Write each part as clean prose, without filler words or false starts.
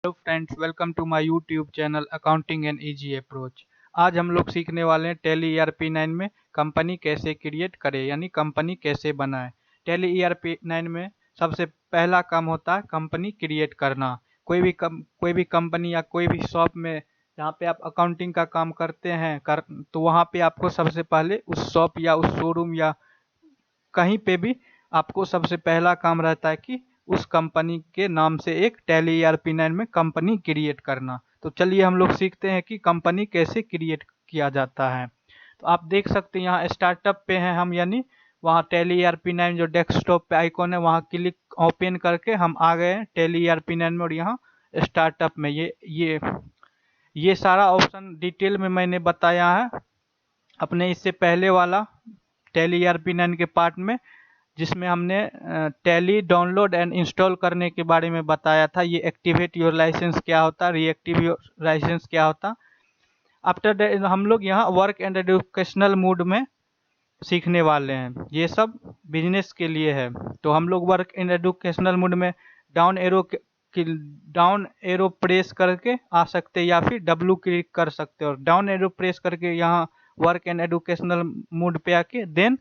Hello friends, welcome to my YouTube channel accounting and easy approach. आज हम लोग सीखने वाले हैं टैली ERP9 में कंपनी कैसे क्रिएट करें, यानी कंपनी कैसे बनाएं। टैली ERP9 में सबसे पहला काम होता है कंपनी क्रिएट करना। कोई भी कंपनी या कोई भी शॉप में जहाँ पे आप अकाउंटिंग का काम करते हैं तो वहाँ पे आपको सबसे पहले उस शॉप या उस शोरूम या कहीं पे भी आपको सबसे पहला काम रहता है कि उस कंपनी के नाम से एक टैली ERP9 में कंपनी क्रिएट करना। तो चलिए हम लोग सीखते हैं कि कंपनी कैसे क्रिएट किया जाता है। तो आप देख सकते हैं यहाँ स्टार्टअप पे हैं हम, यानी वहाँ टैली ERP9 जो डेस्कटॉप पे आइकॉन है वहाँ क्लिक ओपन करके हम आ गए हैं टैली ERP9 में। और यहाँ स्टार्टअप में ये सारा ऑप्शन डिटेल में मैंने बताया है अपने इससे पहले वाला टैली ERP9 के पार्ट में, जिसमें हमने टैली डाउनलोड एंड इंस्टॉल करने के बारे में बताया था। ये एक्टिवेट योर लाइसेंस क्या होता, रीएक्टिव योर लाइसेंस क्या होता। आफ्टर हम लोग यहाँ वर्क एंड एजुकेशनल मोड में सीखने वाले हैं। ये सब बिजनेस के लिए है। तो हम लोग वर्क एंड एजुकेशनल मोड में डाउन एरो प्रेस करके आ सकते हैं या फिर W क्लिक कर सकते हो। और डाउन एरो प्रेस करके यहाँ वर्क एंड एजुकेशनल मोड पे आके देन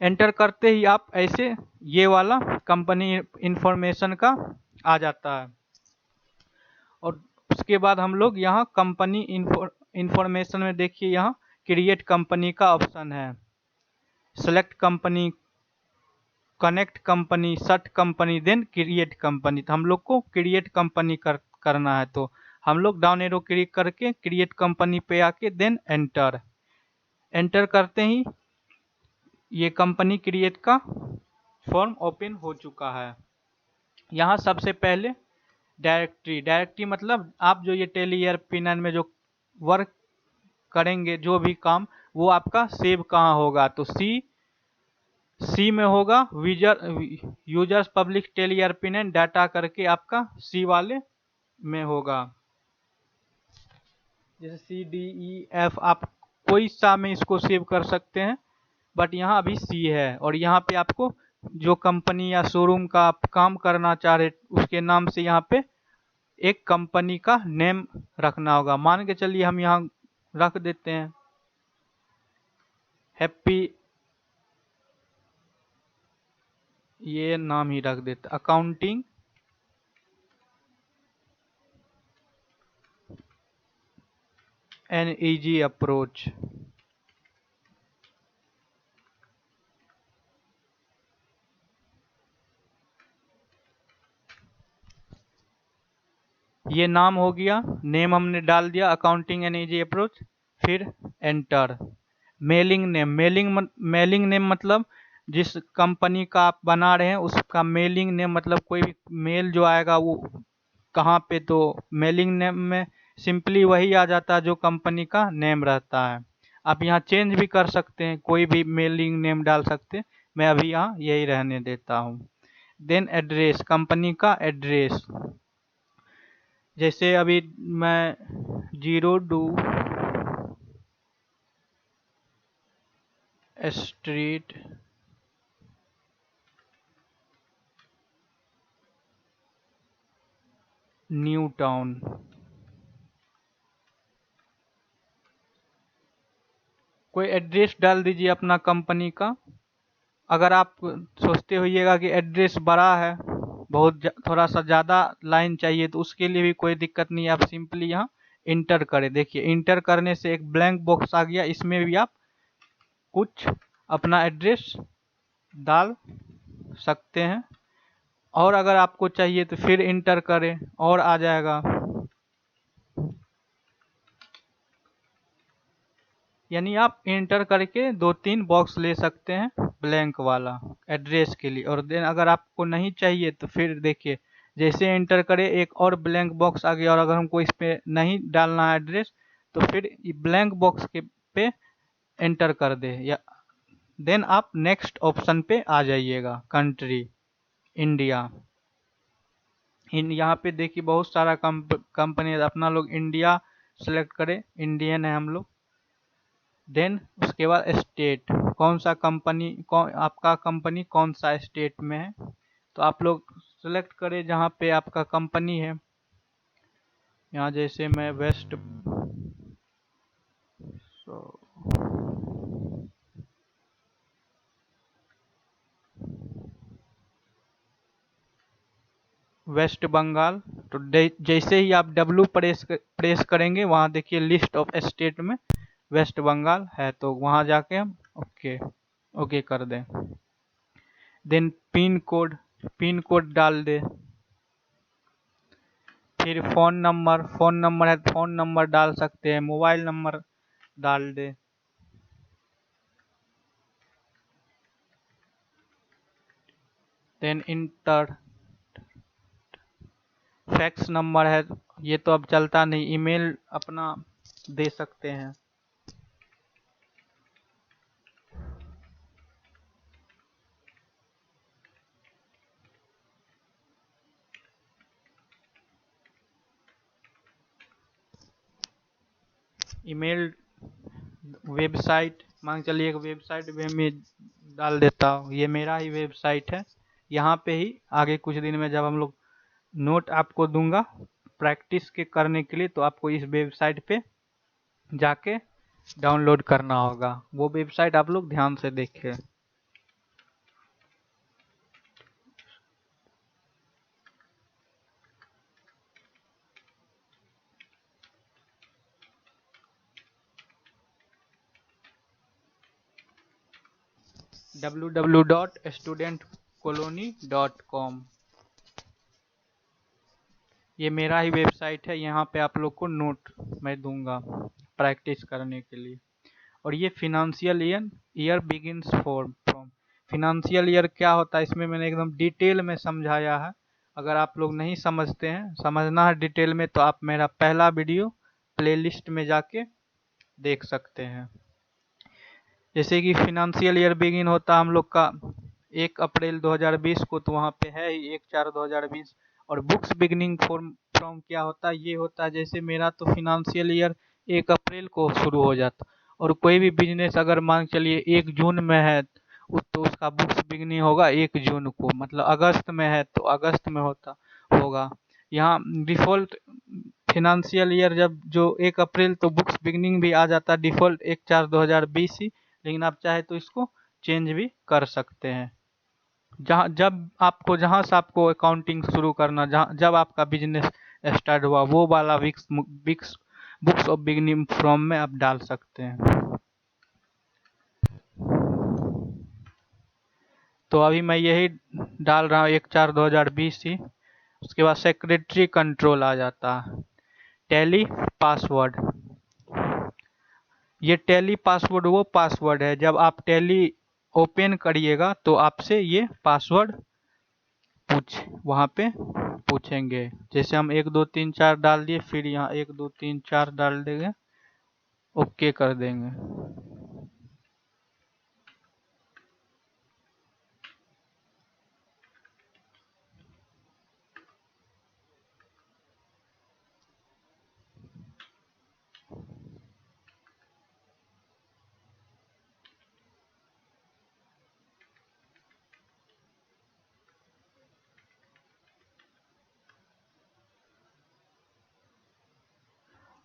एंटर करते ही आप ऐसे ये वाला कंपनी इंफॉर्मेशन का आ जाता है। और उसके बाद हम लोग यहाँ कंपनी इंफॉर्मेशन में देखिए यहाँ क्रिएट कंपनी का ऑप्शन है। Select company, connect company, search company, then create company. तो हम लोग को क्रिएट कंपनी करना है। तो हम लोग डाउन एरो क्लिक करके क्रिएट कंपनी पे आके देन एंटर करते ही ये कंपनी क्रिएट का फॉर्म ओपन हो चुका है। यहाँ सबसे पहले डायरेक्टरी मतलब आप जो ये टैली ERP9 में जो वर्क करेंगे, जो भी काम, वो आपका सेव कहाँ होगा। तो सी में होगा users public tally ERP9 data करके आपका सी वाले में होगा। जैसे CDEF आप कोई सा में इसको सेव कर सकते हैं, बट यहाँ अभी सी है। और यहाँ पे आपको जो कंपनी या शोरूम का आप काम करना चाह रहे उसके नाम से यहाँ पे एक कंपनी का नेम रखना होगा। मान के चलिए हम यहाँ रख देते हैं हैप्पी, ये नाम ही रख देते अकाउंटिंग एंड इजी अप्रोच। ये नाम हो गया, नेम हमने डाल दिया अकाउंटिंग एंड इजी अप्रोच। फिर एंटर। मेलिंग नेम मतलब जिस कंपनी का आप बना रहे हैं उसका मेलिंग नेम, मतलब कोई भी मेल जो आएगा वो कहाँ पे, तो मेलिंग नेम में सिंपली वही आ जाता है जो कंपनी का नेम रहता है। आप यहाँ चेंज भी कर सकते हैं, कोई भी मेलिंग नेम डाल सकते हैं। मैं अभी यहाँ यही रहने देता हूँ। देन एड्रेस, कंपनी का एड्रेस। जैसे अभी मैं 02 स्ट्रीट न्यू टाउन, कोई एड्रेस डाल दीजिए अपना कंपनी का। अगर आप सोचते होइएगा कि एड्रेस बड़ा है, थोड़ा सा ज़्यादा लाइन चाहिए, तो उसके लिए भी कोई दिक्कत नहीं है। आप सिंपली यहाँ इंटर करें। देखिए इंटर करने से एक ब्लैंक बॉक्स आ गया, इसमें भी आप कुछ अपना एड्रेस डाल सकते हैं। और अगर आपको चाहिए तो फिर इंटर करें और आ जाएगा। यानी आप इंटर करके 2-3 बॉक्स ले सकते हैं ब्लैंक वाला एड्रेस के लिए। और देन अगर आपको नहीं चाहिए तो फिर देखिए जैसे इंटर करें एक और ब्लैंक बॉक्स आ गया। और अगर हमको इस पे नहीं डालना है एड्रेस तो फिर ब्लैंक बॉक्स के पे एंटर कर दे, या देन आप नेक्स्ट ऑप्शन पे आ जाइएगा। Country India. यहाँ पे देखिए बहुत सारा कंपनी, अपना लोग इंडिया सेलेक्ट करें, इंडियन है हम लोग। देन उसके बाद स्टेट, कौन सा कंपनी आपका कंपनी कौन सा स्टेट में है। तो आप लोग सेलेक्ट करें जहाँ पे आपका कंपनी है। यहाँ जैसे मैं वेस्ट वेस्ट बंगाल, तो जैसे ही आप डब्लू प्रेस करेंगे वहाँ देखिए लिस्ट ऑफ स्टेट में वेस्ट बंगाल है, तो वहाँ जाके हम ओके ओके कर दें। देन पिन कोड डाल दे। फिर फ़ोन नंबर है, फ़ोन नंबर डाल सकते हैं, मोबाइल नंबर डाल दे। Then enter. फैक्स नंबर है, ये तो अब चलता नहीं, ईमेल अपना दे सकते हैं। ईमेल, वेबसाइट मान चलिए, एक वेबसाइट भी मैं डाल देता हूँ, ये मेरा ही वेबसाइट है। यहाँ पे ही आगे कुछ दिन में जब हम लोग नोट आपको दूंगा प्रैक्टिस के करने के लिए, तो आपको इस वेबसाइट पे जाके डाउनलोड करना होगा। वो वेबसाइट आप लोग ध्यान से देखें। www.studentcolony.com, ये मेरा ही वेबसाइट है। यहाँ पे आप लोग को नोट मैं दूंगा प्रैक्टिस करने के लिए। और ये financial year begins from, financial year क्या होता है इसमें मैंने एकदम डिटेल में समझाया है। अगर आप लोग नहीं समझते हैं, समझना है डिटेल में, तो आप मेरा पहला वीडियो प्लेलिस्ट में जाके देख सकते हैं। जैसे कि फिनेंशियल ईयर बिगिन होता हम लोग का 1 अप्रैल 2020 को, तो वहाँ पे है ही 1/4/2020। और बुक्स बिगनिंग फ्रॉम क्या होता है, ये होता है जैसे मेरा तो फिनेंशियल ईयर 1 अप्रैल को शुरू हो जाता, और कोई भी बिजनेस अगर मान चलिए 1 जून में है तो उसका बुक्स बिगनिंग होगा 1 जून को, मतलब अगस्त में है तो अगस्त में होगा। यहाँ डिफ़ॉल्ट फिनेंशियल ईयर जब जो 1 अप्रैल, तो बुक्स बिगनिंग भी आ जाता है डिफ़ॉल्ट 1/4/2020 ही, लेकिन आप चाहे तो इसको चेंज भी कर सकते हैं। जहाँ से आपको अकाउंटिंग शुरू करना, जब आपका बिजनेस स्टार्ट हुआ, वो वाला बुक्स ऑफ बिगिनिंग फ्रॉम में आप डाल सकते हैं। तो अभी मैं यही डाल रहा हूँ 1/4/2020 ही। उसके बाद सेक्रेटरी कंट्रोल आ जाता है, टैली पासवर्ड। ये टैली पासवर्ड वो पासवर्ड है, जब आप टैली ओपन करिएगा तो आपसे ये पासवर्ड वहाँ पे पूछेंगे। जैसे हम 1 2 3 4 डाल दिए, फिर यहाँ 1 2 3 4 डाल देंगे, ओके कर देंगे।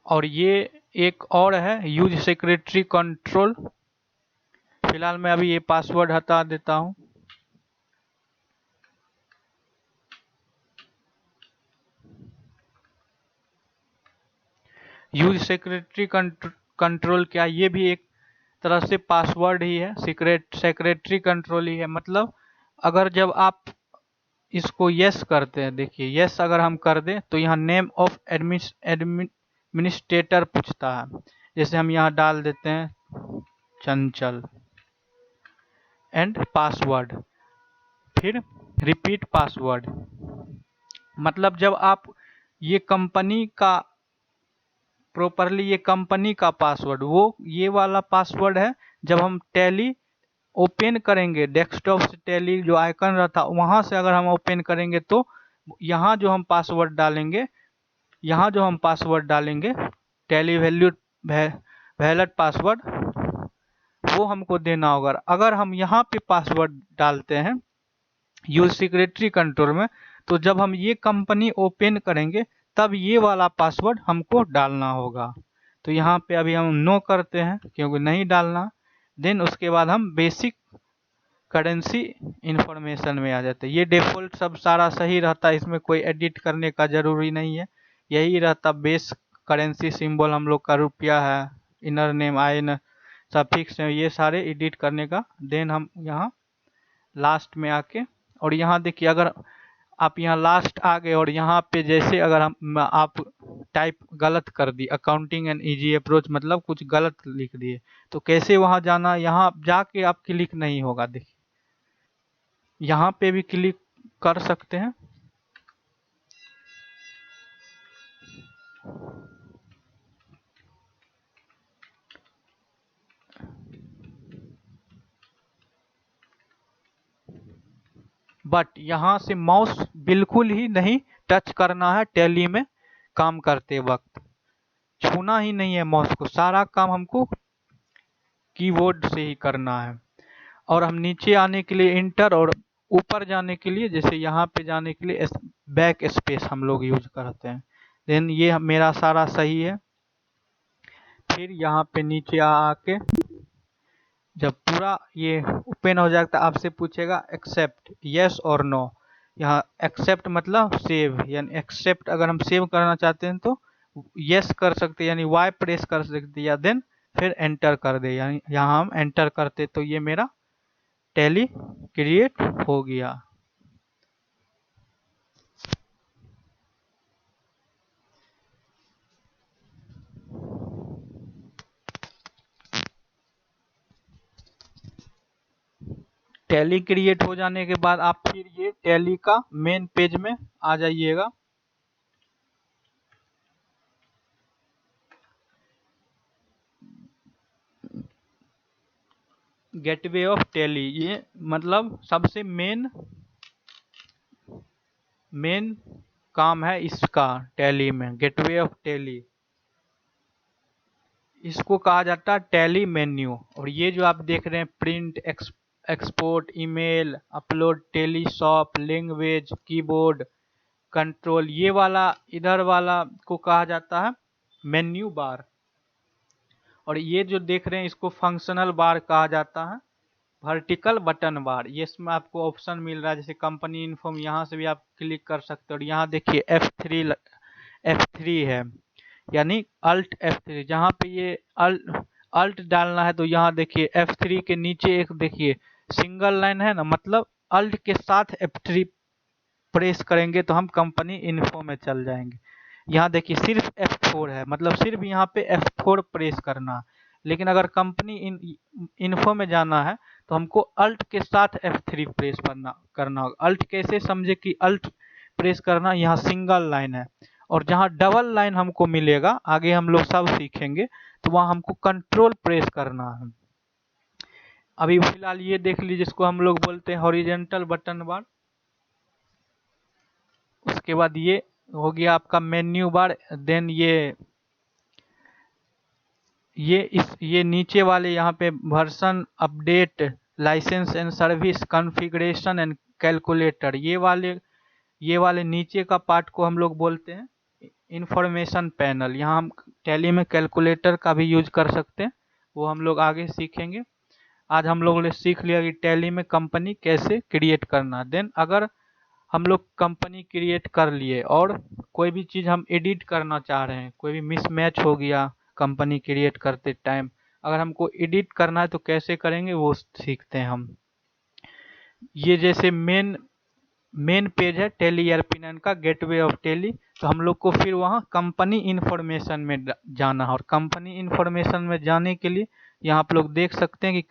और ये एक और है यूज सेक्रेटरी कंट्रोल। फिलहाल मैं अभी ये पासवर्ड हटा देता हूँ। यूज सेक्रेटरी कंट्रोल क्या, ये भी एक तरह से पासवर्ड ही है, सेक्रेटरी कंट्रोल ही है। मतलब अगर जब आप इसको यस करते हैं, देखिए यस अगर हम कर दें तो यहाँ नेम ऑफ एडमिनिस्ट्रेटर पूछता है। जैसे हम यहाँ डाल देते हैं चंचल एंड पासवर्ड, फिर रिपीट पासवर्ड। मतलब जब आप ये कंपनी का प्रॉपरली, ये कंपनी का पासवर्ड, वो ये वाला पासवर्ड है। जब हम टैली ओपन करेंगे, डेस्कटॉप से टैली जो आइकन रहता वहां से अगर हम ओपन करेंगे, तो यहाँ जो हम पासवर्ड डालेंगे, टैली वैलिड पासवर्ड, वो हमको देना होगा। अगर हम यहाँ पे पासवर्ड डालते हैं यूज सेक्रेटरी कंट्रोल में, तो जब हम ये कंपनी ओपन करेंगे तब ये वाला पासवर्ड हमको डालना होगा। तो यहाँ पे अभी हम नो करते हैं क्योंकि नहीं डालना। देन उसके बाद हम बेसिक करेंसी इंफॉर्मेशन में आ जाते हैं। ये डिफ़ॉल्ट सब सारा सही रहता है, इसमें कोई एडिट करने का ज़रूरी नहीं है। यही रहता बेस करेंसी सिंबल हम लोग का रुपया है, इनर नेम आयन सब फिक्स है, ये सारे एडिट करने का। देन हम यहाँ लास्ट में आके और यहाँ देखिए अगर आप यहाँ लास्ट आ गए और यहाँ पे जैसे अगर हम आप टाइप गलत कर the accounting and easy approach मतलब कुछ गलत लिख दिए तो कैसे वहाँ जाना, यहाँ जाके आप क्लिक नहीं होगा। देखिए यहाँ पे भी क्लिक कर सकते हैं। बट यहाँ से माउस बिल्कुल ही नहीं टच करना है। टैली में काम करते वक्त छूना ही नहीं है माउस को, सारा काम हमको कीबोर्ड से ही करना है। और हम नीचे आने के लिए इंटर और ऊपर जाने के लिए जैसे यहाँ पे जाने के लिए बैक स्पेस हम लोग यूज करते हैं। देन ये मेरा सारा सही है। फिर यहाँ पे नीचे आके जब पूरा ये ओपन हो जाएगा तो आपसे पूछेगा एक्सेप्ट यस और नो। यहाँ एक्सेप्ट मतलब सेव, यानी एक्सेप्ट अगर हम सेव करना चाहते हैं तो यस कर सकते हैं यानी वाई प्रेस कर सकते हैं, या देन फिर एंटर कर दे। यानी यहाँ हम एंटर करते तो ये मेरा टैली क्रिएट हो गया। टैली क्रिएट हो जाने के बाद आप फिर ये टैली का मेन पेज में आ जाइएगा। गेटवे ऑफ टैली ये मतलब सबसे मेन काम है इसका टैली में, गेटवे ऑफ टैली इसको कहा जाता है टैली मेन्यू। और ये जो आप देख रहे हैं print export email upload tally shop language keyboard control, ये वाला इधर वाला को कहा जाता है मेन्यू बार। और ये जो देख रहे हैं इसको फंक्शनल बार कहा जाता है, वर्टिकल बटन बार। ये इसमें आपको ऑप्शन मिल रहा है जैसे कंपनी इन्फॉर्म, यहाँ से भी आप क्लिक कर सकते हो। और यहाँ देखिए F3 है यानी अल्ट F3, जहाँ पे ये अल्ट डालना है तो यहाँ देखिए F3 के नीचे एक देखिए सिंगल लाइन है ना, मतलब अल्ट के साथ F3 प्रेस करेंगे तो हम कंपनी इन्फो में चल जाएंगे। यहाँ देखिए सिर्फ F4 है, मतलब सिर्फ यहाँ पे F4 प्रेस करना। लेकिन अगर कंपनी इन्फो में जाना है तो हमको अल्ट के साथ F3 प्रेस करना होगा। अल्ट कैसे समझे कि अल्ट प्रेस करना, यहाँ सिंगल लाइन है और जहाँ डबल लाइन हमको मिलेगा आगे हम लोग सब सीखेंगे तो वहाँ हमको कंट्रोल प्रेस करना है। अभी फिलहाल ये देख लीजिए जिसको हम लोग बोलते हैं हॉरिजेंटल बटन बार। उसके बाद ये हो गया आपका मेन्यू बार। देन ये नीचे वाले यहाँ पे version update license and service configuration and calculator, ये वाले नीचे का पार्ट को हम लोग बोलते हैं इंफॉर्मेशन पैनल। यहाँ हम टैली में कैलकुलेटर का भी यूज कर सकते हैं, वो हम लोग आगे सीखेंगे। आज हम लोगों ने सीख लिया कि टैली में कंपनी कैसे क्रिएट करना। देन अगर हम लोग कंपनी क्रिएट कर लिए और कोई भी चीज़ हम एडिट करना चाह रहे हैं, कोई भी मिसमैच हो गया कंपनी क्रिएट करते टाइम, अगर हमको एडिट करना है तो कैसे करेंगे वो सीखते हैं हम। ये जैसे मेन पेज है टैली ERP9 का गेटवे ऑफ टैली, तो हम लोग को फिर वहाँ कंपनी इन्फॉर्मेशन में जाना है। और कंपनी इन्फॉर्मेशन में जाने के लिए यहाँ आप लोग देख सकते हैं कि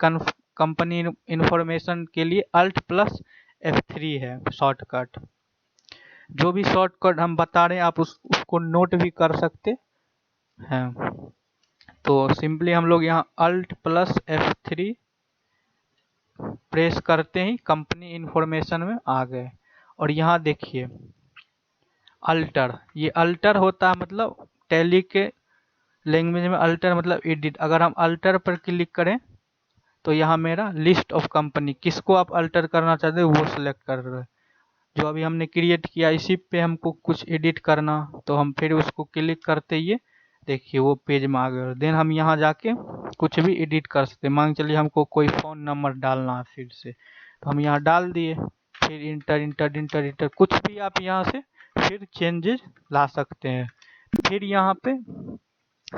कंपनी इन्फॉर्मेशन के लिए Alt+F3 है शॉर्टकट। जो भी शॉर्टकट हम बता रहे हैं आप उसको नोट भी कर सकते हैं। तो सिंपली हम लोग यहाँ Alt+F3 प्रेस करते ही कंपनी इन्फॉर्मेशन में आ गए। और यहाँ देखिए अल्टर, ये अल्टर होता है मतलब टैली के लैंग्वेज में अल्टर मतलब एडिट। अगर हम अल्टर पर क्लिक करें तो यहाँ मेरा लिस्ट ऑफ कंपनी, किसको आप अल्टर करना चाहते हैं वो सिलेक्ट कर रहे हैं। जो अभी हमने क्रिएट किया इसी पे हमको कुछ एडिट करना, तो हम फिर उसको क्लिक करते ये देखिए वो पेज में आ गया। देन हम यहाँ जाके कुछ भी एडिट कर सकते हैं। मान चलिए हमको कोई फ़ोन नंबर डालना है फिर से, तो हम यहाँ डाल दिए, फिर इंटर इंटर इंटर इंटर कुछ भी आप यहाँ से फिर चेंजेस ला सकते हैं। फिर यहाँ पे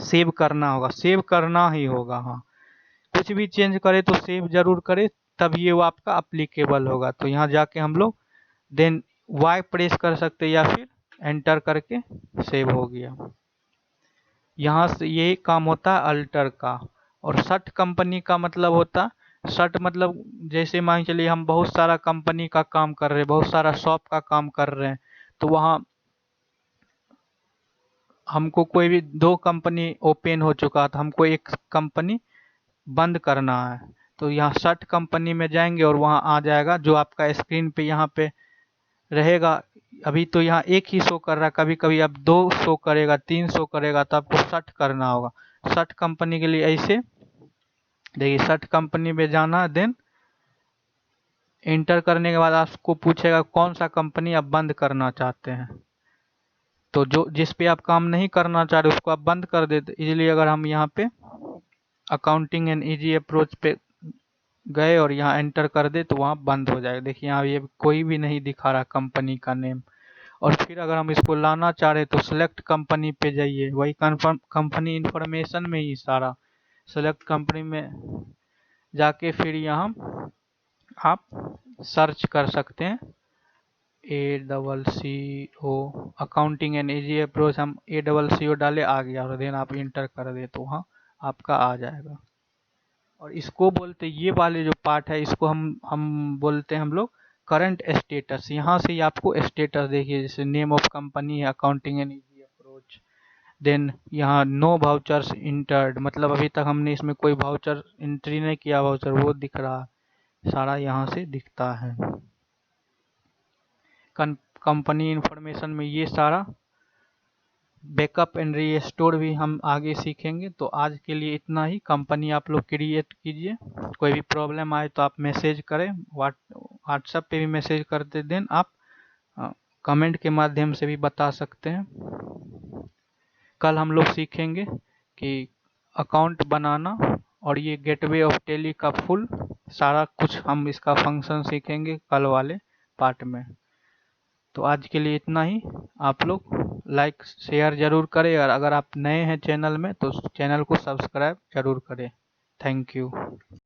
सेव करना होगा, सेव करना ही होगा। हाँ, कुछ भी चेंज करे तो सेव जरूर करे, तब ये वो आपका अप्लीकेबल होगा। तो यहाँ जाके हम लोग देन वाई प्रेस कर सकते हैं या फिर एंटर करके सेव हो गया। यहाँ से ये काम होता है अल्टर का। और शर्ट कंपनी का मतलब होता, शर्ट मतलब जैसे मान चलिए हम बहुत सारा कंपनी का काम कर रहे हैं, बहुत सारा शॉप का काम कर रहे हैं, तो वहाँ हमको कोई भी 2 कंपनी ओपन हो चुका था, हमको एक कंपनी बंद करना है, तो यहाँ शर्ट कंपनी में जाएंगे और वहाँ आ जाएगा जो आपका स्क्रीन पे यहाँ पे रहेगा। अभी तो यहाँ एक ही शो कर रहा है, कभी कभी अब 2 शो करेगा, 3 शो करेगा, तो आपको शर्ट करना होगा। शर्ट कंपनी के लिए ऐसे देखिए, शर्ट कंपनी में जाना है, देन इंटर करने के बाद आपको पूछेगा कौन सा कंपनी आप बंद करना चाहते हैं। तो जो जिस पे आप काम नहीं करना चाह रहे उसको आप बंद कर देते। इसलिए अगर हम यहाँ पे अकाउंटिंग एंड इजी अप्रोच पे गए और यहाँ एंटर कर दे तो वहाँ बंद हो जाएगा। देखिए यहाँ ये कोई भी नहीं दिखा रहा कंपनी का नेम। और फिर अगर हम इसको लाना चाह रहे तो सिलेक्ट कंपनी पे जाइए, वही कन्फर्म कंपनी इंफॉर्मेशन में ही सारा सेलेक्ट कंपनी में जाके फिर यहाँ आप सर्च कर सकते हैं ACCO accounting and easy approach. हम ACCO डाले, आ गया, और देन आप इंटर कर दे तो वहाँ आपका आ जाएगा। और इसको बोलते, ये वाले जो पार्ट है इसको हम बोलते हैं हम लोग करंट स्टेटस। यहाँ से ही आपको स्टेटस देखिए, जैसे नेम ऑफ कंपनी है accounting and easy approach, then यहाँ नो वाउचर्स इंटर्ड, मतलब अभी तक हमने इसमें कोई वाउचर एंट्री नहीं किया, वाउचर वो दिख रहा है, सारा यहाँ से दिखता है। कंपनी इंफॉर्मेशन में ये सारा बैकअप एंड रीस्टोर भी हम आगे सीखेंगे। तो आज के लिए इतना ही। कंपनी आप लोग क्रिएट कीजिए, कोई भी प्रॉब्लम आए तो आप मैसेज करें, व्हाट्सएप पे भी मैसेज करते, देन आप कमेंट के माध्यम से भी बता सकते हैं। कल हम लोग सीखेंगे कि अकाउंट बनाना और ये गेटवे ऑफ टेली का फुल सारा कुछ हम इसका फंक्शन सीखेंगे कल वाले पार्ट में। तो आज के लिए इतना ही। आप लोग लाइक शेयर जरूर करें, और अगर आप नए हैं चैनल में तो चैनल को सब्सक्राइब जरूर करें। Thank you.